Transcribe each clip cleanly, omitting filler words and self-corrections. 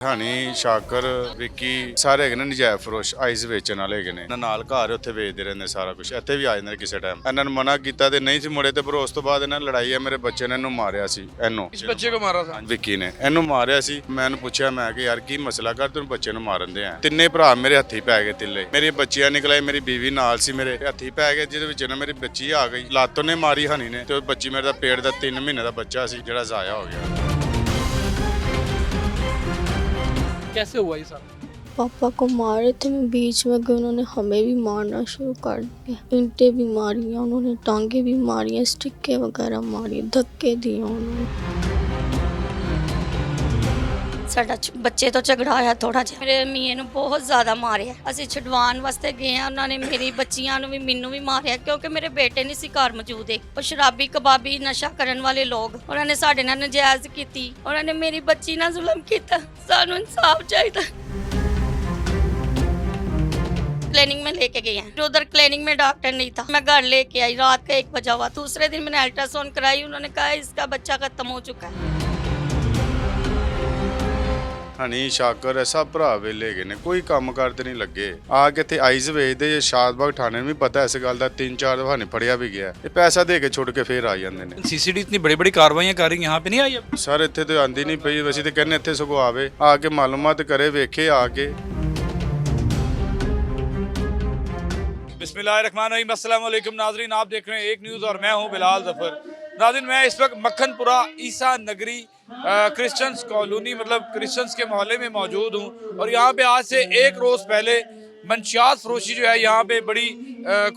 ਹਨੀ ਸ਼ਾਕਰ ਵਿੱਕੀ ਸਾਰੇ ਹੈਗੇ ਨੇ ਨਜਾਇਜ਼ ਫਰੋਸ਼ ਆਈਸ ਵੇਚਣ ਵਾਲੇ ਹੈਗੇ ਨੇ ਇਹਨਾਂ ਨਾਲ ਘਰ ਉੱਥੇ ਵੇਚਦੇ ਰਹਿੰਦੇ ਸਾਰਾ ਕੁਝ ਇੱਥੇ ਵੀ ਆ ਜਾਂਦੇ ਨੇ ਕਿਸੇ ਟਾਈਮ ਇਹਨਾਂ ਨੂੰ ਮਨਾ ਕੀਤਾ ਤੇ ਨਹੀਂ ਸੀ ਮੁੜੇ ਤੇ ਪਰ ਉਸ ਤੋਂ ਬਾਅਦ ਇਹਨਾਂ ਲੜਾਈ ਹੈ ਮੇਰੇ ਬੱਚੇ ਨੇ ਇਹਨੂੰ ਮਾਰਿਆ ਸੀ ਇਹਨੂੰ इस बच्चे को मारा था। ਵਿੱਕੀ ਨੇ ਇਹਨੂੰ ਮਾਰਿਆ ਸੀ ਮੈਂ ਇਹਨੂੰ ਪੁੱਛਿਆ ਮੈਂ ਕਿ ਯਾਰ ਕੀ ਮਸਲਾ ਕਰ ਤੈਨੂੰ ਬੱਚੇ ਨੂੰ ਮਾਰਨ ਦੇ ਆ ਤਿੰਨੇ ਭਰਾ ਮੇਰੇ ਹੱਥੀ ਪੈ ਗਏ ਤਿੱਲੇ ਮੇਰੀ ਬੱਚੀਆਂ ਨਿਕਲੇ ਮੇਰੀ ਬੀਵੀ ਨਾਲ ਸੀ ਮੇਰੇ ਹੱਥੀ ਪੈ ਗਏ ਜਿਹਦੇ ਵਿੱਚ ਨਾ ਮੇਰੀ ਬੱਚੀ ਆ ਗਈ ਲੱਤ ਨੇ ਮਾਰੀ ਹਨੀ ਨੇ ਤੇ ਉਹ ਬੱਚੀ ਮੇਰੇ ਦਾ ਪੇਟ ਦਾ 3 ਮਹੀਨੇ ਦਾ ਬੱਚਾ ਸੀ ਜਿਹੜਾ ਜ਼ਾਇਆ ਹੋ ਗਿਆ कैसे हुआ ये सारा? पापा को मारे थे, मैं बीच में गई, उन्होंने हमें भी मारना शुरू कर दिया। ईंटें भी मारी हैं उन्होंने, टांगे भी मारी हैं, स्टिक्के वगैरह मारी, धक्के दिए उन्होंने। ਸਾਡਾ ਬੱਚੇ ਤੋਂ ਝਗੜਾ ਹੋਇਆ ਥੋੜਾ ਜਿਹਾ ਮੇਰੇ ਮੀਆਂ ਨੂੰ ਬਹੁਤ ਜ਼ਿਆਦਾ ਮਾਰਿਆ ਅਸੀਂ ਛਡਵਾਉਣ ਵਾਸਤੇ ਗਏ ਆ ਉਹਨਾਂ ਨੇ ਮੇਰੀ ਬੱਚੀਆਂ ਨੂੰ ਵੀ ਮੈਨੂੰ ਵੀ ਮਾਰਿਆ ਕਿਉਂਕਿ ਮੇਰੇ ਬੇਟੇ ਨਹੀਂ ਸੀ ਘਰ ਮੌਜੂਦ ਉਹ ਸ਼ਰਾਬੀ ਕਬਾਬੀ ਨਸ਼ਾ ਕਰਨ ਵਾਲੇ ਲੋਕ ਉਹਨਾਂ ਨੇ ਸਾਡੇ ਨਾਲ ਨਜਾਇਜ਼ ਕੀਤੀ ਉਹਨਾਂ ਨੇ ਮੇਰੀ ਬੱਚੀ ਨਾਲ ਜ਼ੁਲਮ ਕੀਤਾ ਸਾਨੂੰ ਇਨਸਾਫ ਚਾਹੀਦਾ क्लिनिक में लेके गए हैं उधर क्लिनिक में डॉक्टर नहीं था मैं घर लेके आई रात का 1 बजा हुआ दूसरे दिन मैंने अल्ट्रासाउंड कराई उन्होंने कहा इसका बच्चा खत्म हो चुका है ਹਨੀ ਸ਼ਾਕਰ ਇਹ ਸਭ ਭਰਾ ਵੇਲੇ ਹੈਗੇ ਨੇ ਕੋਈ ਕੰਮ ਕਰਦੇ ਨਹੀਂ ਲੱਗੇ ਆ ਕੇ ਇੱਥੇ ਆਈਜ਼ ਵੇਚਦੇ ਸ਼ਾਦਬਾਗ ਥਾਣੇ ਨੂੰ ਵੀ ਪਤਾ ਇਸ ਗੱਲ ਦਾ 3-4 ਦਫਾ ਫੜਿਆ ਵੀ ਗਿਆ ਇਹ ਪੈਸਾ ਦੇ ਕੇ ਛੁੱਟ ਕੇ ਫੇਰ ਆ ਜਾਂਦੇ ਨੇ सीसीडी इतनी बड़ी बड़ी कार्रवाइयां कर रही यहाँ पे नहीं आई अब? ਸਰ ਇੱਥੇ ਤੇ ਆਂਦੀ ਨਹੀਂ ਪਈ ਵੈਸੇ ਤੇ ਕਹਿੰਦੇ ਇੱਥੇ ਸਗੋਂ ਆਵੇ ਆ ਕੇ ਮਾਲੂਮਾਤ ਕਰੇ ਵੇਖੇ ਆ ਕੇ बिस्मिल्लाहिर्रहमानिर्रहीम अस्सलाम वालेकुम नाजरीन आप देख रहे हैं एक न्यूज़ और मैं हूं बिलाल जफर नाज़रीन मैं इस वक्त मक्खनपुरा ईसा नगरी क्रिश्चियंस कॉलोनी मतलब क्रिश्चियंस के मोहल्ले में मौजूद हूं और यहाँ पे आज से 1 रोज़ पहले मंशियात फरोशी जो है यहाँ पे बड़ी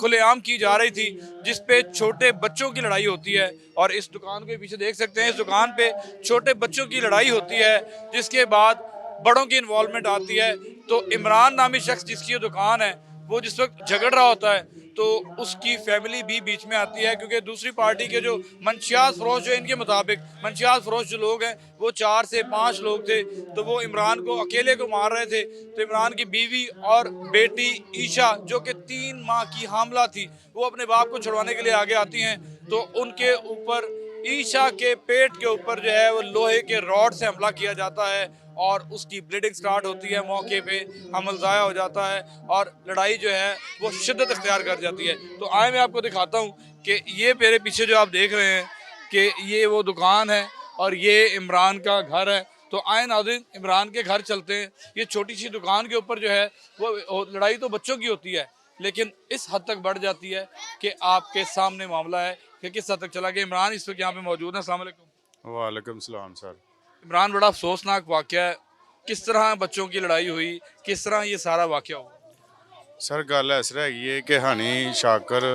खुलेआम की जा रही थी जिस पे छोटे बच्चों की लड़ाई होती है और इस दुकान के पीछे देख सकते हैं इस दुकान पे छोटे बच्चों की लड़ाई होती है जिसके बाद बड़ों की इन्वॉल्वमेंट आती है तो इमरान नामी शख्स जिसकी ये दुकान है वो जिस वक्त झगड़ रहा होता है तो उसकी फैमिली भी बीच में आती है क्योंकि दूसरी पार्टी के जो मंशियात फरोश जो इनके मुताबिक मंशियात फरोश जो लोग हैं वो 4 से 5 लोग थे तो वो इमरान को अकेले को मार रहे थे तो इमरान की बीवी और बेटी ईशा जो कि 3 माह की हामला थी वो अपने बाप को छुड़वाने के लिए आगे आती हैं तो उनके ऊपर ईशा के पेट के ऊपर जो है वो लोहे के रॉड से हमला किया जाता है और उसकी ब्लीडिंग स्टार्ट होती है मौके पे हमल ज़ाया हो जाता है और लड़ाई जो है वो शिद्दत इख्तियार कर जाती है तो आए मैं आपको दिखाता हूँ कि ये मेरे पीछे जो आप देख रहे हैं कि ये वो दुकान है और ये इमरान का घर है तो आए नाज़रीन इमरान के घर चलते हैं ये छोटी सी दुकान के ऊपर जो है वो लड़ाई तो बच्चों की होती है लेकिन इस हद तक बढ़ जाती है कि आपके सामने मामला है कि किस हद तक चला गया इमरान इस वक्त यहाँ पे मौजूद है अस्सलाम वालेकुम। वालेकुम सलाम सर इमरान बड़ा अफसोसनाक वाक़या है किस तरह बच्चों की लड़ाई हुई किस तरह ये सारा वाक़या हुआ ਸਰ ਗੱਲ ਇਸ ਤਰ੍ਹਾਂ ਹੈਗੀ ਹੈ ਕਿ ਹਨੀ ਸ਼ਾਕਰ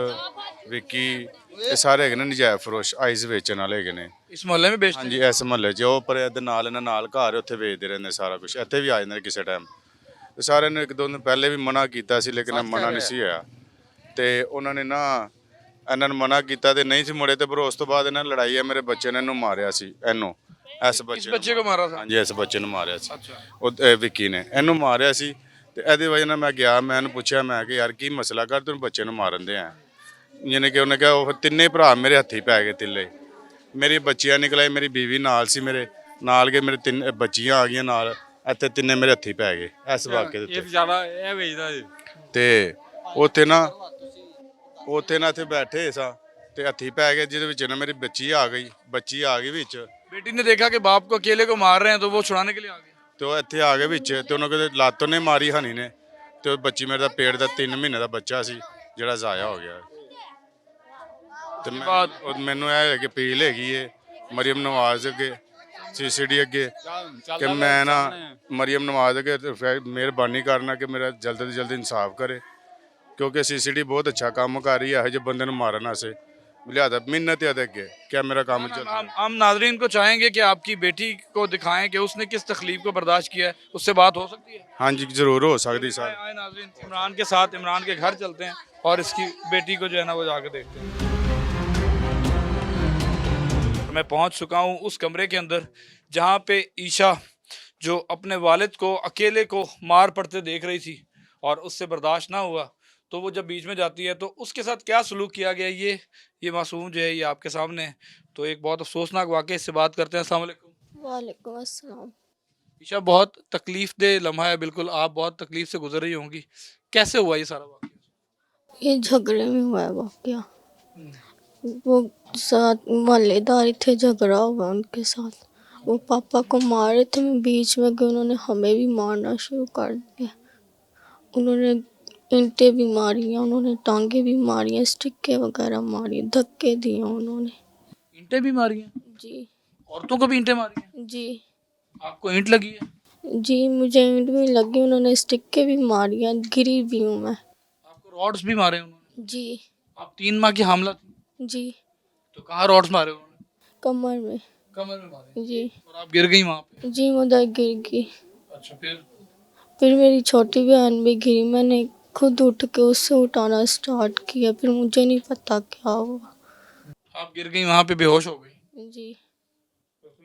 ਵਿੱਕੀ ਇਹ ਸਾਰੇ ਹੈਗੇ ਨੇ ਨਜਾਇਜ਼ ਫਰੋਸ਼ ਆਈਜ਼ ਵੇਚਣ ਵਾਲੇ ਹੈਗੇ ਨੇ इस मोहल्ले में बेचते ਹਾਂਜੀ ਇਸ ਮਹੱਲੇ 'ਚ ਉਹ ਪਰ ਇਹਦੇ ਨਾਲ ਇਹਨਾਂ ਨਾਲ ਘਰ ਉੱਥੇ ਵੇਚਦੇ ਰਹਿੰਦੇ ਸਾਰਾ ਕੁਝ ਇੱਥੇ ਵੀ ਆ ਜਾਂਦੇ ਨੇ ਕਿਸੇ ਟਾਈਮ ਤੇ ਸਾਰਿਆਂ ਨੂੰ 1-2 ਦਿਨ ਪਹਿਲੇ ਵੀ ਮਨਾ ਕੀਤਾ ਸੀ ਲੇਕਿਨ ਮਨਾ ਨਹੀਂ ਸੀ ਹੋਇਆ ਤੇ ਉਹਨਾਂ ਨੇ ਨਾ ਇਹਨਾਂ ਨੂੰ ਮਨਾ ਕੀਤਾ ਤੇ ਨਹੀਂ ਸੀ ਮੁੜੇ ਤੇ ਪਰ ਉਸ ਤੋਂ ਬਾਅਦ ਇਹਨਾਂ ਲੜਾਈ ਹੈ ਮੇਰੇ ਬੱਚੇ ਨੇ ਇਹਨੂੰ ਮਾਰਿਆ ਸੀ ਇਹਨੂੰ ਇਸ इस बच्चे को मारा था ਹਾਂਜੀ ਇਸ ਬੱਚੇ ਨੂੰ ਮਾਰਿਆ ਸੀ अच्छा ਉਹ ਵਿੱਕੀ ਨੇ ਇਹਨੂੰ ਮਾਰਿਆ ਸੀ ਤੇ ਇਹਦੀ ਵਜ੍ਹਾ ਨਾਲ ਮੈਂ ਗਿਆ ਮੈਂ ਇਹਨੂੰ ਪੁੱਛਿਆ ਮੈਂ ਕਿ ਯਾਰ ਕੀ ਮਸਲਾ ਕਰ ਤੈਨੂੰ ਬੱਚੇ ਨੂੰ ਮਾਰਨ ਦੇ ਆ ਜਿਹਨੇ ਕਿ ਉਹਨੇ ਕਿਹਾ ਉਹ ਤਿੰਨੇ ਭਰਾ ਮੇਰੇ ਹੱਥੀ ਪੈ ਗਏ ਤਿੱਲੇ ਮੇਰੀ ਬੱਚੀਆਂ ਨਿਕਲੇ ਮੇਰੀ ਬੀਵੀ ਨਾਲ ਸੀ ਮੇਰੇ ਨਾਲ ਕੇ ਮੇਰੇ 3 ਬੱਚੀਆਂ ਆ ਗਈਆਂ ਨਾਲ ਇੱਥੇ ਤਿੰਨੇ ਮੇਰੇ ਹੱਥੀ ਪੈ ਗਏ ਇਸ ਵਾਕਿਏ ਦੇ ਉੱਤੇ ज्यादा ये बेचता जी ਤੇ ਉੱਥੇ ਨਾ ਇੱਥੇ ਬੈਠੇ ਸਾਂ ਤੇ ਹੱਥੀ ਪੈ ਗਏ ਜਿਹਦੇ ਵਿੱਚ ਨਾ ਮੇਰੀ ਬੱਚੀ ਆ ਗਈ ਵਿੱਚ बेटी ने देखा कि बाप को अकेले को मार रहे हैं तो वो छुड़ाने के लिए आ गए ਤੇ ਉਹ ਇੱਥੇ ਆ ਗਏ ਵਿੱਚ ਤੇ ਉਹਨੂੰ ਕਿਤੇ ਲੱਤ ਨੇ ਮਾਰੀ ਹਨੀ ਨੇ ਤੇ ਉਹ ਬੱਚੀ ਮੇਰੇ ਦਾ ਪੇਟ ਦਾ 3 ਮਹੀਨੇ ਦਾ ਬੱਚਾ ਸੀ ਜਿਹੜਾ ਜ਼ਾਇਆ ਹੋ ਗਿਆ ਤੇ ਮੈਨੂੰ ਇਹ ਹੈ ਕਿ ਅਪੀਲ ਹੈਗੀ ਏ ਮਰੀਮ ਨਵਾਜ਼ ਅੱਗੇ ਸੀਸੀਡੀ ਅੱਗੇ ਕਿ ਮੈਂ ਨਾ ਮਰੀਮ ਨਵਾਜ਼ ਅੱਗੇ ਮਿਹਰਬਾਨੀ ਕਰਨਾ ਕਿ ਮੇਰਾ ਜਲਦ ਤੋਂ ਜਲਦ ਇਨਸਾਫ ਕਰੇ ਕਿਉਂਕਿ ਸੀਸੀਡੀ ਬਹੁਤ ਅੱਛਾ ਕੰਮ ਕਰ ਰਹੀ ਹੈ ਇਹੋ ਜਿਹੇ ਬੰਦੇ ਨੂੰ ਮਾਰਨ ਵਾਸਤੇ लिहाजा मिन्नत है अगे क्या मेरा काम चल हम नाजरीन को चाहेंगे कि आपकी बेटी को दिखाएं कि उसने किस तकलीफ को बर्दाश्त किया है उससे बात हो सकती है हाँ जी जरूर हो सकती सर आए नाजरीन इमरान के साथ इमरान के घर चलते हैं और इसकी बेटी को जो है ना वो जाकर देखते हैं मैं पहुंच चुका हूं उस कमरे के अंदर जहां पे ईशा जो अपने वालिद को अकेले को मार पड़ते देख रही थी और उससे बर्दाश्त ना हुआ तो वो जब बीच में जाती है तो उसके साथ क्या सलूक किया गया ये मासूम जो है ये आपके सामने है तो एक बहुत अफसोसनाक वाक़या इससे बात करते हैं अस्सलाम वालेकुम। वालेकुम अस्सलाम। ईशा, बहुत तकलीफ दे लम्हा है, बिल्कुल आप बहुत तकलीफ से गुजर रही होंगी। कैसे हुआ ये सारा वाक़या? ये झगड़े में हुआ है वाकया। वो साथ मोहल्लेदार थे, झगड़ा हुआ उनके साथ। वो पापा को मार रहे थे, मैं बीच में गई, उन्होंने हमें भी मारना शुरू कर दिया। उन्होंने ईंटें भी मारी हैं, उन्होंने टांगे भी मारी हैं, स्टिकें वगैरह मारी, धक्के दिए उन्होंने। ईंटें भी मारी हैं? जी औरतों को भी ईंटें मारी हैं? जी आपको ईंट लगी है? जी, मुझे ईंट भी लगी, उन्होंने स्टिकें भी मारी हैं, गिरी भी हूँ मैं। आपको रॉड्स भी मारे उन्होंने? जी आप 3 माह की हामला थी, जी, तो कहाँ रॉड्स मारे उन्होंने? कमर में। कमर में मारे? जी और आप गिर गई वहाँ पे? जी, मैं उधर गिर गई। अच्छा, फिर मेरी छोटी बहन भी गिरी, मैंने खुद उठ के उससे उठाना स्टार्ट किया, फिर मुझे नहीं पता क्या हुआ। आप गिर गई वहाँ पे, बेहोश हो गई? जी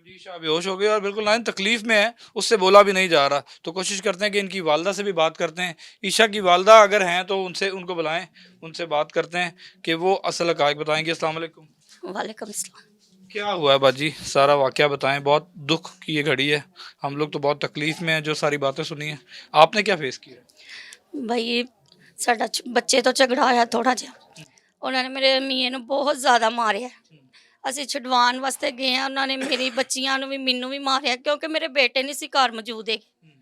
जी, शाह बेहोश हो गए और बिल्कुल लाइन तकलीफ में है, उससे बोला भी नहीं जा रहा। तो कोशिश करते हैं कि इनकी वालदा से भी बात करते हैं। ईशा की वालदा अगर हैं तो उनको बुलाएं, उनसे बात करते हैं कि वो असल हक़ाइक़ बताएंगे। अस्सलाम वालेकुम। वालेकुम सलाम। क्या हुआ है बाजी, सारा वाक़या बताएं। बहुत दुख की ये घड़ी है, हम लोग तो बहुत तकलीफ में हैं जो सारी बातें सुनी हैं। आपने क्या फेस किया? भाई साडा ਬੱਚੇ ਤੋਂ ਝਗੜਾ ਹੋਇਆ ਥੋੜਾ ਜਿਹਾ, ਉਹਨਾਂ ਨੇ ਮੇਰੇ ਮੀਆਂ ਨੂੰ ਬਹੁਤ ਜ਼ਿਆਦਾ ਮਾਰਿਆ। ਅਸੀਂ ਛੁਡਵਾਉਣ ਵਾਸਤੇ ਗਏ ਆ, ਉਹਨਾਂ ਨੇ ਮੇਰੀ ਬੱਚੀਆਂ ਨੂੰ ਵੀ ਮੈਨੂੰ ਵੀ ਮਾਰਿਆ, ਕਿਉਂਕਿ ਮੇਰੇ ਬੇਟੇ ਨਹੀਂ ਸੀ ਘਰ ਮੌਜੂਦ ਹੈਗੇ,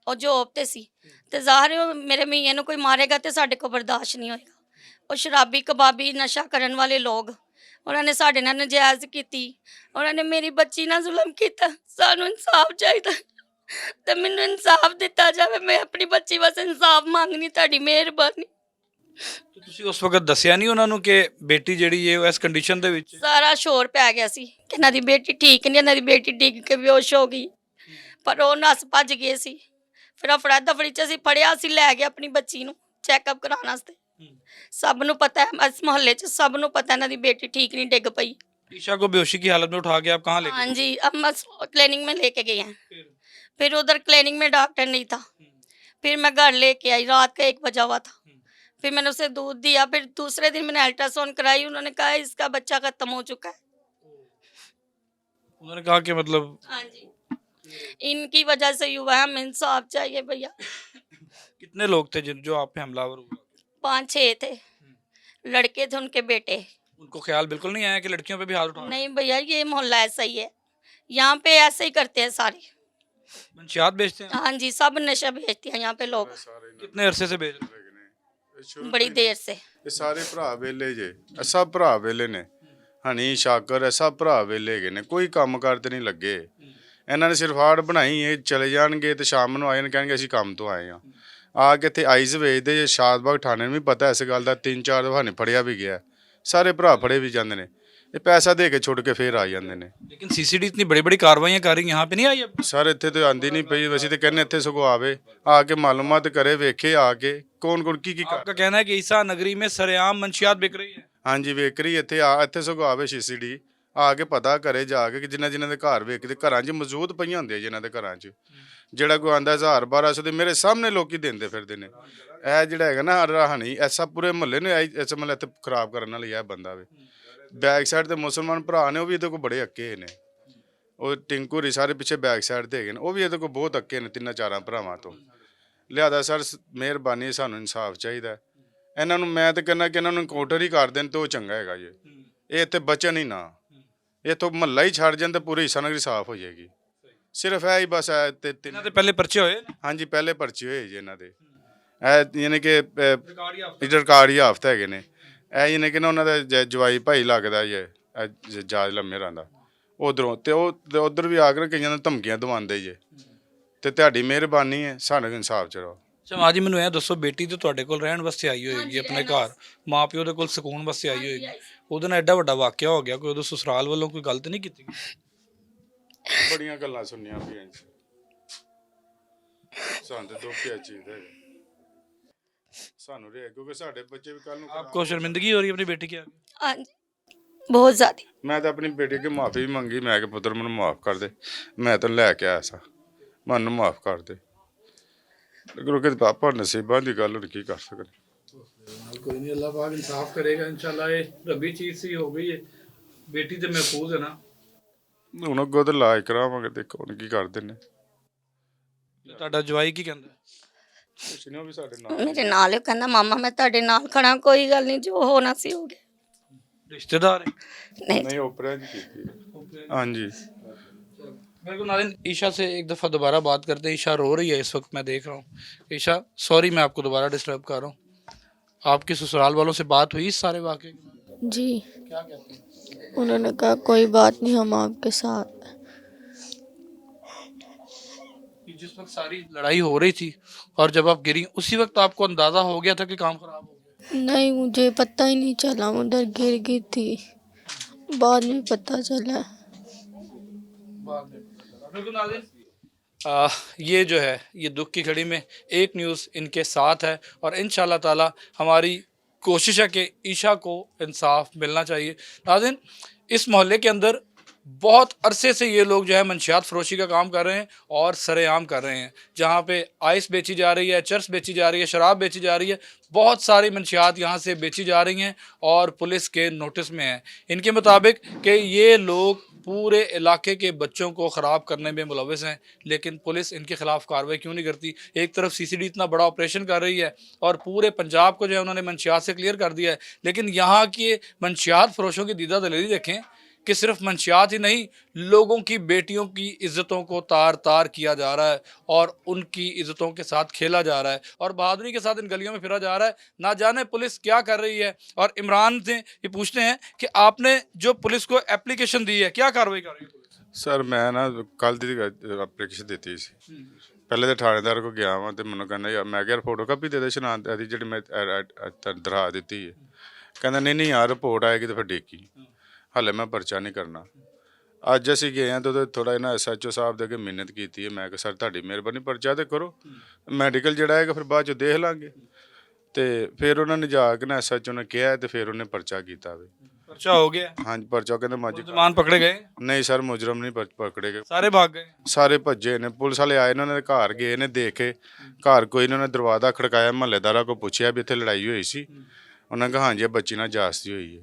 ਉਹ ਜੋਬ ਤੇ ਸੀ। ਤੇ ਜ਼ਾਹਿਰ ਹੈ ਉਹ ਮੇਰੇ ਮੀਆਂ ਨੂੰ ਕੋਈ ਮਾਰੇਗਾ ਤੇ ਸਾਡੇ ਕੋਲ ਬਰਦਾਸ਼ਤ ਨਹੀਂ ਹੋਏਗਾ। ਉਹ ਸ਼ਰਾਬੀ ਕਬਾਬੀ ਨਸ਼ਾ ਕਰਨ ਵਾਲੇ ਲੋਕ, ਉਹਨਾਂ ਨੇ ਸਾਡੇ ਨਾਲ ਨਜਾਇਜ਼ ਕੀਤੀ, ਉਹਨਾਂ ਨੇ ਮੇਰੀ ਬੱਚੀ ਨਾਲ ਜ਼ੁਲਮ ਕੀਤਾ। ਸਾਨੂੰ ਇਨਸਾਫ ਚਾਹੀਦਾ ਤੇ ਮੈਨੂੰ ਇਨਸਾਫ ਦਿੱਤਾ ਜਾਵੇ। ਮੈਂ ਆਪਣੀ ਬੱਚੀ ਵਾਸਤੇ ਇਨਸਾਫ ਮੰਗਣੀ, ਤੁਹਾਡੀ ਮਿਹਰਬਾਨੀ। तो ਤੁਸੀਂ ਉਸ ਵਕਤ ਦੱਸਿਆ ਨਹੀਂ ਉਹਨਾਂ ਨੂੰ ਕਿ ਬੇਟੀ ਜਿਹੜੀ ਹੈ ਉਹ ਇਸ ਕੰਡੀਸ਼ਨ ਦੇ ਵਿੱਚ ਹੈ? ਸਾਰਾ ਸ਼ੋਰ ਪੈ ਗਿਆ ਸੀ ਕਿ ਇਹਨਾਂ ਦੀ ਬੇਟੀ ਠੀਕ ਨਹੀਂ, ਇਹਨਾਂ ਦੀ ਬੇਟੀ ਡਿੱਗ ਕੇ ਬੇਹੋਸ਼ ਹੋ ਗਈ, ਪਰ ਉਹ ਨੱਸ ਭੱਜ ਗਏ ਸੀ। ਫਿਰ ਅਫੜਾ ਦਫੜੀ ਚ ਅਸੀਂ ਫੜਿਆ, ਅਸੀਂ ਲੈ ਗਏ ਆਪਣੀ ਬੱਚੀ ਨੂੰ ਚੈੱਕਅਪ ਕਰਾਉਣ ਵਾਸਤੇ। ਸਭ ਨੂੰ ਪਤਾ ਹੈ, ਇਸ ਮੁਹੱਲੇ 'ਚ ਸਭ ਨੂੰ ਪਤਾ ਇਹਨਾਂ ਦੀ ਬੇਟੀ ਠੀਕ ਨਹੀਂ, ਡਿੱਗ ਪਈ। ईशा को बेहोशी की हालत में उठा के आप कहाँ ले गए? हाँ जी, अब मैं क्लिनिक में लेके गई हैं। फिर उधर क्लिनिक में डॉक्टर नहीं था, फिर मैं घर लेके आई, रात का 1 बजा हुआ था। फिर मैंने उसे दूध दिया, फिर दूसरे दिन मैंने अल्ट्रासाउंड कराई, उन्होंने कहा इसका बच्चा खत्म हो चुका है। उन्होंने कहा कि मतलब हाँ जी, इनकी वजह से ही हुआ है, हमें इंसाफ चाहिए भैया। कितने लोग थे जो आप पे हमलावर हुआ? 5-6 थे, लड़के थे, उनके बेटे। उनको ख्याल बिल्कुल नहीं आया कि लड़कियों पे भी हाथ उठा? नहीं भैया, ये मोहल्ला ऐसा ही है, यहाँ पे ऐसे ही करते हैं सारे। मंशियात बेचते हैं? हाँ जी, सब नशा बेचते हैं यहाँ पे लोग, कितने अरसे से बेच रहे हैं? बड़ी देर से। ਇਹ ਸਾਰੇ ਭਰਾ ਵੇਲੇ ਜੇ, ਇਹ ਸਭ ਭਰਾ ਵੇਲੇ ਨੇ। ਹਨੀ ਸ਼ਾਕਰ ਇਹ ਸਭ ਭਰਾ ਵੇਲੇ ਹੈਗੇ ਨੇ, ਕੋਈ ਕੰਮ ਕਾਰ ਤੇ ਨਹੀਂ ਲੱਗੇ। ਇਹਨਾਂ ਨੇ ਸਿਰਫ ਆੜ ਬਣਾਈ, ਇਹ ਚਲੇ ਜਾਣਗੇ ਤੇ ਸ਼ਾਮ ਨੂੰ ਆਏ ਨੇ ਕਹਿਣਗੇ ਅਸੀਂ ਕੰਮ ਤੋਂ ਆਏ ਆ। ਆ ਕੇ ਇੱਥੇ ਆਈਜ਼ ਵੇਚਦੇ ਜੇ। ਸ਼ਾਦਬਾਗ ਥਾਣੇ ਨੂੰ ਵੀ ਪਤਾ ਇਸ ਗੱਲ ਦਾ, 3-4 ਦਫਾ ਨੇ ਫੜਿਆ ਵੀ ਗਿਆ। ਸਾਰੇ ਭਰਾ ਫੜੇ ਵੀ ਜਾਂਦੇ ਨੇ, ਇਹ ਪੈਸਾ ਦੇ ਕੇ ਛੁੱਟ ਕੇ ਫੇਰ ਆ ਜਾਂਦੇ ਨੇ। लेकिन सीसीडी इतनी बड़ी बड़ी कार्रवाइयाँ कर रही, यहाँ पे नहीं आई अब? ਸਰ ਇੱਥੇ ਤਾਂ ਆਂਦੀ ਨਹੀਂ ਪਈ, ਅਸੀਂ ਤਾਂ ਕਹਿੰਦੇ ਇੱਥੇ ਸਗੋਂ ਆਵੇ, ਆ ਕੇ ਮਾਲੂਮਾਤ ਕਰੇ, ਵੇਖੇ ਆ ਕੇ ਕੌਣ ਕੌਣ ਕੀ ਕਰ। आपका कहना है कि ईसा नगरी में सरेआम मंशियात बिक रही है? ਹਾਂਜੀ ਵੇਖ ਰਹੀ ਇੱਥੇ ਇੱਥੇ ਸਗੋਂ ਆਵੇ ਸੀਸੀਡੀ, ਆ ਕੇ ਪਤਾ ਕਰੇ ਜਾ ਕੇ ਕਿ ਜਿਨ੍ਹਾਂ ਦੇ ਘਰ ਵੇਖਦੇ, ਘਰਾਂ 'ਚ ਮੌਜੂਦ ਪਈਆਂ ਹੁੰਦੀਆਂ ਜਿਨ੍ਹਾਂ ਦੇ ਘਰਾਂ 'ਚ। ਜਿਹੜਾ ਕੋਈ ਆਂਦਾ 1000-1200 ਦੇ ਮੇਰੇ ਸਾਹਮਣੇ ਲੋਕੀ ਦਿੰਦੇ ਫਿਰਦੇ ਨੇ। ਇਹ ਜਿਹੜਾ ਹੈਗਾ ਨਾ ਰਾਹਣੀ, ਐਸਾ ਪੂਰੇ ਮੁਹੱਲੇ ਨੂੰ ਇਸ ਮਤਲਬ ਇੱਥੇ ਖਰਾਬ ਕਰਨ ਵਾਲੀ ਇਹ ਬੰਦਾ ਵੇ। ਬੈਕ ਸਾਈਡ ਤੇ ਮੁਸਲਮਾਨ ਭਰਾ ਨੇ, ਉਹ ਵੀ ਇਹਦੇ ਕੋਲ ਬੜੇ ਅੱਕੇ ਨੇ। ਉਹ ਟਿੰਕੂ ਰੀ ਸਾਰੇ ਪਿੱਛੇ ਬੈਕ ਸਾਈਡ ਤੇ ਹੈਗੇ ਨੇ, ਉਹ ਵੀ ਇਹਦੇ ਕੋਲ ਬਹੁਤ ਅੱਕੇ ਨੇ 3-4 ਭਰਾਵਾਂ ਤੋਂ। ਲਿਆਦਾ ਸਰ ਮਿਹਰਬਾਨੀ, ਸਾਨੂੰ ਇਨਸਾਫ ਚਾਹੀਦਾ। ਇਹਨਾਂ ਨੂੰ ਮੈਂ ਤਾਂ ਕਹਿੰਦਾ ਕਿ ਇਹਨਾਂ ਨੂੰ ਇਨਕਾਊਂਟਰ ਹੀ ਕਰ ਦੇਣ ਤੇ ਉਹ ਚੰਗਾ ਹੈਗਾ ਜੀ। ਇਹ ਇੱਥੇ ਬਚਣ ਹੀ ਨਾ, ਇੱਥੋਂ ਮਹੱਲਾ ਹੀ ਛੱਡ ਜਾਣ ਤੇ ਪੂਰੀ ਈਸਾ ਨਗਰੀ ਸਾਫ਼ ਹੋ ਜਾਏਗੀ। ਸਿਰਫ ਇਹ ਹੀ ਬਸ ਤੇ इन्होंने पहले पर्चे होए ना? ਹਾਂਜੀ ਪਹਿਲੇ ਪਰਚੇ ਹੋਏ ਜੀ ਇਹਨਾਂ ਦੇ। ਇਹ ਯਾਨੀ ਕਿ ਰਿਕਾਰਡੀ ਹਫ਼ਤਾ ਹੈਗੇ ਨੇ। ਇਹ ਯਾਨੀ ਕਿ ਨਾ ਉਹਨਾਂ ਦਾ ਜਵਾਈ ਭਾਈ ਲੱਗਦਾ ਜੀ, ਜਾਜ ਲੰਮੇ ਰਹਿੰਦਾ ਉਧਰੋਂ, ਤੇ ਉਹ ਉਧਰ ਵੀ ਆ ਕੇ ਕਈਆਂ ਨੂੰ ਧਮਕੀਆਂ ਦਵਾਉਂਦੇ ਜੇ। ਤੇ ਤੁਹਾਡੀ ਮਿਹਰਬਾਨੀ ਹੈ, ਸਾਨੂੰ ਇਨਸਾਫ ਚਾਹੀਦਾ। ਅੱਛਾ ਮਾਂ ਜੀ, ਮੈਨੂੰ ਇਹ ਦੱਸੋ, ਬੇਟੀ ਤੇ ਤੁਹਾਡੇ ਕੋਲ ਰਹਿਣ ਵਾਸਤੇ ਆਈ ਹੋਏਗੀ, ਆਪਣੇ ਘਰ ਮਾਂ ਪਿਓ ਦੇ ਕੋਲ ਸਕੂਨ ਵਾਸਤੇ ਆਈ ਹੋਏਗੀ। ਉਹਦੇ ਨਾਲ ਐਡਾ ਵੱਡਾ ਵਾਕਿਆ ਹੋ ਗਿਆ, ਕੋਈ ਉਹਦੇ ਸਸੁਰਾਲ ਵੱਲੋਂ ਕੋਈ ਗਲਤ ਨਹੀਂ ਕੀਤੀ? ਬੜੀਆਂ ਗੱਲਾਂ ਸੁਣੀਆਂ ਪਈਆਂ ਜੀ, ਸਾਨੂੰ ਤੇ ਦੁੱਖ ਇਹ ਚੀਜ਼ ਦਾ ਹੈ। ਸਾਨੂੰ ਰੇ ਕਿਉਂਕਿ ਸਾਡੇ ਬੱਚੇ ਵੀ ਕੱਲ ਨੂੰ आपको शर्मिंदगी हो रही है अपनी बेटी की आगे? हाँ जी, बहुत ज़्यादा। ਮੈਂ ਤਾਂ ਆਪਣੀ ਬੇਟੀ ਅੱਗੇ ਮਾਫੀ ਵੀ ਮੰਗੀ, ਮੈਂ ਕਿ ਪੁੱਤਰ ਮੈਨੂੰ ਮਾਫ ਕਰ ਦੇ, ਮੈਂ ਤਾਂ ਲੈ ਕੇ ਆਇਆ ਸਾਂ, ਮੈਨੂੰ ਮਾਫ ਕਰ ਦੇ। ਕਿਉਂਕਿ ਪਾਪਾ ਨਸੀਬਾਂ ਦੀ ਗੱਲ ਹੁਣ ਕੀ ਕਰ ਸਕਦੇ। कोई नहीं, अल्लाह पाक इंसाफ करेगा इंशाल्लाह। ये रबी चीज सी हो गई है, बेटी तो महफूज है ना। ਹੁਣ ਅੱਗੋਂ ਤਾਂ ਇਲਾਜ ਕਰਾਵਾਂਗੇ, ਦੇਖੋ ਹੁਣ ਕੀ ਕਰਦੇ ਨੇ। ਤੁਹਾਡਾ ਜਵਾਈ ਕੀ ਕਹਿੰਦਾ? ਕੁਛ ਨਹੀਂ, ਉਹ ਵੀ ਸਾਡੇ ਨਾਲ ਮੇਰੇ ਨਾਲ ਹੀ ਕਹਿੰਦਾ ਮਾਮਾ ਮੈਂ ਤੁਹਾਡੇ ਨਾਲ ਖੜਾ, ਕੋਈ ਗੱਲ ਨਹੀਂ, ਜੋ ਹੋਣਾ ਸੀ ਹੋ ਗਿਆ। ਰਿਸ਼ਤੇਦਾਰ ਹੈ? नहीं ਨਹੀਂ ਓਪਰਾ ਜੀ ਕੀਤੀ। ਹਾਂਜੀ मेरे को नाज़रीन ईशा से एक दफ़ा दोबारा बात करते हैं। ईशा रो रही है इस वक्त, मैं देख रहा हूँ। ईशा सॉरी मैं आपको दोबारा डिस्टर्ब कर रहा हूँ। आपके ससुराल वालों से बात हुई इस सारे वाक़े की? जी, क्या कहते हैं? उन्होंने कहा कोई बात नहीं, हम आपके साथ हैं। कि जिस वक्त सारी लड़ाई हो रही थी और जब आप गिरी उसी वक्त आपको अंदाज़ा हो गया था कि काम ख़राब हो गया? नहीं, मुझे पता ही नहीं चला, उधर गिर गई थी, बाद में पता चला। बाद में बिल्कुल नाज़रीन ये जो है ये दुख की घड़ी में एक न्यूज़ इनके साथ है और इंशाल्लाह ताला हमारी कोशिश है कि ईशा को इंसाफ मिलना चाहिए। नाज़रीन इस मोहल्ले के अंदर बहुत अरसे से ये लोग जो है मंशियात फरोशी का काम कर रहे हैं और सरेआम कर रहे हैं। जहाँ पे आइस बेची जा रही है, चर्स बेची जा रही है, शराब बेची जा रही है, बहुत सारी मंशियात यहाँ से बेची जा रही हैं और पुलिस के नोटिस में है। इनके मुताबिक कि ये लोग पूरे इलाके के बच्चों को ख़राब करने में मुलविस हैं, लेकिन पुलिस इनके ख़िलाफ़ कार्रवाई क्यों नहीं करती? एक तरफ सीसीडी इतना बड़ा ऑपरेशन कर रही है और पूरे पंजाब को जो है उन्होंने मंशियात से क्लियर कर दिया है, लेकिन यहाँ के मंशियात फरोशों की दीदा दलेरी देखें कि सिर्फ मंशियात ही नहीं, लोगों की बेटियों की इज़्ज़तों को तार तार किया जा रहा है और उनकी इज़्ज़तों के साथ खेला जा रहा है और बहादुरी के साथ इन गलियों में फिरा जा रहा है। ना जाने पुलिस क्या कर रही है। और इमरान से ये पूछते हैं कि आपने जो पुलिस को एप्लीकेशन दी है, क्या कार्रवाई कर रही है पुलिस? ਸਰ ਮੈਂ ਨਾ ਕੱਲ ਦੀ ਐਪਲੀਕੇਸ਼ਨ ਦਿੱਤੀ ਸੀ। ਪਹਿਲੇ ਤਾਂ ਥਾਣੇਦਾਰ ਕੋ ਗਿਆ ਵਾਂ ਤੇ ਮੈਨੂੰ ਕਹਿੰਦਾ ਯਾਰ, ਮੈਂ ਕਿਹਾ ਫੋਟੋ ਕਾਪੀ ਦੇ ਦੇ ਸ਼ਨਾਖਤ ਦੀ ਜਿਹੜੀ ਮੈਂ ਦਰਖਾ ਦਿੱਤੀ ਹੈ। ਕਹਿੰਦਾ ਨਹੀਂ ਨਹੀਂ ਯਾਰ ਰਿਪੋਰਟ ਆਏਗੀ ਤਾਂ ਫਿਰ ਡੇਕੀ, ਹਾਲੇ ਮੈਂ ਪਰਚਾ ਨਹੀਂ ਕਰਨਾ। ਅੱਜ ਅਸੀਂ ਗਏ ਹਾਂ ਤਾਂ ਉਹਦੇ ਥੋੜ੍ਹਾ ਇਹਨਾਂ SHO ਸਾਹਿਬ ਦੇ ਅੱਗੇ ਮਿਹਨਤ ਕੀਤੀ ਹੈ। ਮੈਂ ਕਿਹਾ ਸਰ ਤੁਹਾਡੀ ਮਿਹਰਬਾਨੀ ਪਰਚਾ ਤਾਂ ਕਰੋ, ਮੈਡੀਕਲ ਜਿਹੜਾ ਹੈਗਾ ਫਿਰ ਬਾਅਦ 'ਚ ਦੇਖ ਲਾਂਗੇ। ਤੇ ਫਿਰ ਉਹਨਾਂ ਨੇ ਜਾ ਕੇ ਨਾ SHO ਨੇ ਕਿਹਾ ਤੇ ਫਿਰ ਉਹਨੇ ਪਰਚਾ ਕੀਤਾ ਵੇ। पर्चा हो गया? ਹਾਂਜੀ ਪਰਚਾ ਕਹਿੰਦੇ ਮਾਜੀ मुलजमान पकड़े गए? ਨਹੀਂ ਸਰ ਮੁਜਰਮ ਨਹੀਂ ਪਕੜੇ ਗਏ, सारे भाग गए? ਸਾਰੇ ਭੱਜੇ ਨੇ। ਪੁਲਿਸ ਵਾਲੇ ਆਏ ਨੇ, ਉਹਨਾਂ ਦੇ ਘਰ ਗਏ ਨੇ, ਦੇਖੇ ਘਰ ਕੋਈ ਇਹਨਾਂ ਨੇ ਦਰਵਾਜ਼ਾ ਖੜਕਾਇਆ, ਮਹੱਲੇਦਾਰਾਂ ਕੋਲ ਪੁੱਛਿਆ ਵੀ ਇੱਥੇ ਲੜਾਈ ਹੋਈ ਸੀ। ਉਹਨਾਂ ਨੇ ਕਿਹਾ ਹਾਂਜੀ ਇਹ ਬੱਚੀ ਨਾਲ ਜਾਸਤੀ ਹੋਈ ਹੈ।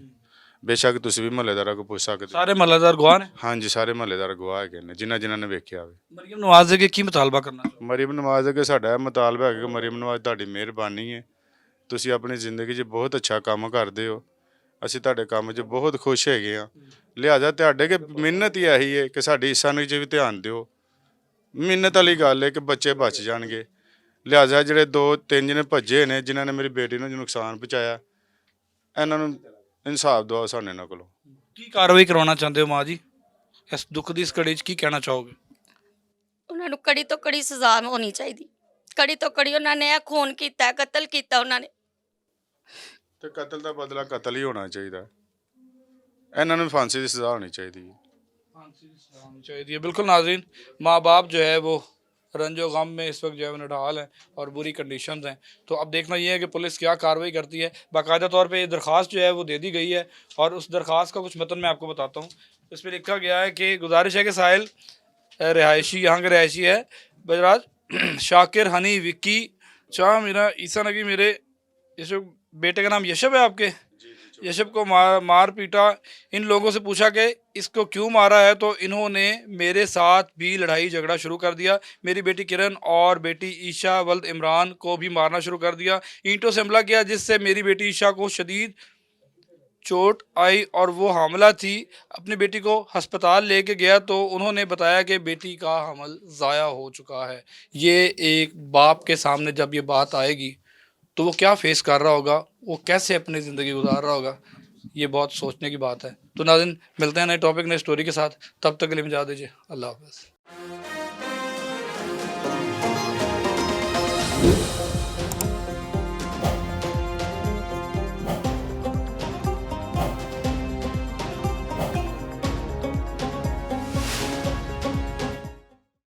ਬੇਸ਼ੱਕ ਤੁਸੀਂ ਵੀ ਮਹੱਲੇਦਾਰਾਂ ਕੋਲ ਪੁੱਛ ਸਕਦੇ। सारे मल्लादार गवाह ने? ਹਾਂਜੀ ਸਾਰੇ ਮਹੱਲੇਦਾਰ ਗਵਾਹ ਹੈਗੇ ਨੇ ਜਿਨ੍ਹਾਂ ਨੇ ਵੇਖਿਆ ਹੋਵੇ। मरियम नवाज के की मुतालबा करना चाहते ਮਰੀਮ ਨਵਾਜ਼ ਅੱਗੇ ਸਾਡਾ ਇਹ ਮੁਤਾਲਬਾ ਹੈਗਾ ਕਿ ਮਰੀਮ ਨਵਾਜ਼ ਤੁਹਾਡੀ ਮਿਹਰਬਾਨੀ ਹੈ, ਤੁਸੀਂ ਆਪਣੀ ਜ਼ਿੰਦਗੀ 'ਚ ਬਹੁਤ ਅੱਛਾ ਕੰਮ ਕਰਦੇ ਹੋ, ਅਸੀਂ ਤੁਹਾਡੇ ਕੰਮ 'ਚ ਬਹੁਤ ਖੁਸ਼ ਹੈਗੇ ਹਾਂ। ਲਿਹਾਜ਼ਾ ਤੁਹਾਡੇ ਕਿ ਮਿਹਨਤ ਹੀ ਇਹੀ ਹੈ ਕਿ ਸਾਡੀ ਇਨਸਾਨੀ 'ਚ ਵੀ ਧਿਆਨ ਦਿਓ। ਮਿਹਨਤ ਵਾਲੀ ਗੱਲ ਹੈ ਕਿ ਬੱਚੇ ਬਚ ਜਾਣਗੇ। ਲਿਹਾਜ਼ਾ ਜਿਹੜੇ 2-3 ਜਣੇ ਭੱਜੇ ਨੇ ਜਿਨ੍ਹਾਂ ਨੇ ਮੇਰੀ ਬੇਟੀ ਨੂੰ ਨੁਕਸਾਨ ਪਹੁੰਚਾਇਆ, ਇਹਨਾਂ ਨੂੰ ਇਨਸਾਫ ਦਿਵਾਓ ਸਾਡੇ ਇਹਨਾਂ ਕੋਲੋਂ। की कार्रवाई करवाना चाहते हो माँ जी इस दुख की इस घड़ी च की कहना चाहोगे? ਉਹਨਾਂ ਨੂੰ ਕੜੀ ਤੋਂ ਕੜੀ ਸਜ਼ਾ ਹੋਣੀ ਚਾਹੀਦੀ, ਕੜੀ ਤੋਂ ਕੜੀ। ਉਹਨਾਂ ਨੇ ਇਹ ਖੂਨ ਕੀਤਾ, ਕਤਲ ਕੀਤਾ ਉਹਨਾਂ ਨੇ। ਤੇ ਕਤਲ ਦਾ ਬਦਲਾ ਕਤਲ ਹੀ ਹੋਣਾ ਚਾਹੀਦਾ। ਇਹਨਾਂ ਨੂੰ ਫਾਂਸੀ ਦੀ ਸਜ਼ਾ ਹੋਣੀ ਚਾਹੀਦੀ ਹੈ। चाहिए बिल्कुल। नाजरीन माँ बाप जो है वो रंजो गम में इस वक्त जो है वो निढाल हैं और बुरी कंडीशंस हैं। तो अब देखना ये है कि पुलिस क्या कार्रवाई करती है। बाकायदा तौर पे ये दरख्वास्त जो है वो दे दी गई है और उस दरख्वास्त का कुछ मतन मैं आपको बताता हूँ। इस पर लिखा गया है कि गुजारिश है कि साहिल रिहायशी यहाँ के रिहायशी है बजराज शाकिर हनी विक्की शाह मेरा ईसा नगी मेरे यशब बेटे का नाम यशब है आपके, यशब को मार पीटा। इन लोगों से पूछा कि इसको क्यों मारा है तो इन्होंने मेरे साथ भी लड़ाई झगड़ा शुरू कर दिया। मेरी बेटी किरण और बेटी ईशा वल्द इमरान को भी मारना शुरू कर दिया। ईंटों से हमला किया जिससे मेरी बेटी ईशा को शदीद चोट आई और वो हामला थी। अपनी बेटी को अस्पताल लेके गया तो उन्होंने बताया कि बेटी का हमल ज़ाया हो चुका है। ये एक बाप के सामने जब ये बात आएगी तो वो क्या फेस कर रहा होगा, वो कैसे अपनी ज़िंदगी गुजार रहा होगा, ये बहुत सोचने की बात है। तो नाज़रीन मिलते हैं नए टॉपिक नए स्टोरी के साथ, तब तक के लिए इजाज़त दीजिए। अल्लाह हाफ़िज़।